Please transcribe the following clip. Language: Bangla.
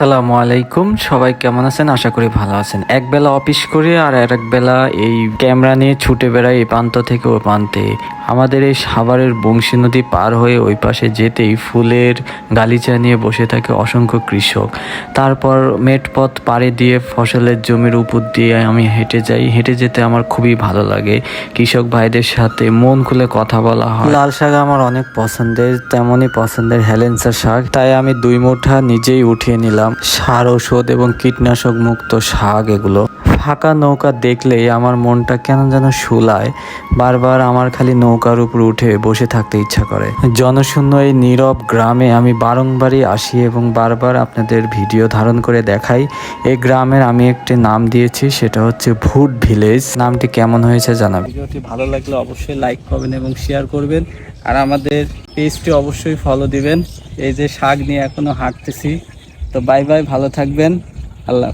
আসসালামু আলাইকুম, সবাই কেমন আছেন? আশা করি ভালো আছেন। এক বেলা অফিস করি আর এক বেলা এই ক্যামেরা নিয়ে ছুটে বেড়াই এই প্রান্ত থেকে ওই প্রান্তে। আমাদের এই সাভারের বংশী নদী পার হয়ে ওই পাশে যেতেই ফুলের গালিচা নিয়ে বসে থাকে অসংখ্য কৃষক। তারপর মেঠপথ পাড়ি দিয়ে ফসলের জমির উপর দিয়ে আমি হেঁটে যাই। হেঁটে যেতে আমার খুবই ভালো লাগে। কৃষক ভাইদের সাথে মন খুলে কথা বলা হয়। লাল শাক আমার অনেক পছন্দের, তেমনই পছন্দের হেলেঞ্চা শাক, তাই আমি 2 মুঠা নিজেই উঠিয়ে নিলাম। সার ঔষধ এবং কীটনাশক মুক্ত শাক এগুলো। ফাঁকা নৌকা দেখলেই আমার মনটা কেন যেন শুলায়। বারবার আমার খালি নৌকার উপর উঠে বসে থাকতে ইচ্ছা করে। জনশূন্য এই নীরব গ্রামে আমি বারংবারই আসি এবং বারবার আপনাদের ভিডিও ধারণ করে দেখাই। এই গ্রামের আমি একটি নাম দিয়েছি, সেটা হচ্ছে ভুট ভিলেজ। নামটি কেমন হয়েছে জানাবেন। ভিডিওটি ভালো লাগলে অবশ্যই লাইক করবেন এবং শেয়ার করবেন, আর আমাদের পেজটি অবশ্যই ফলো দিবেন। এই যে শাক নিয়ে এখনো হাঁটতেছি। তো বাই বাই, ভালো থাকবেন, আল্লাহ।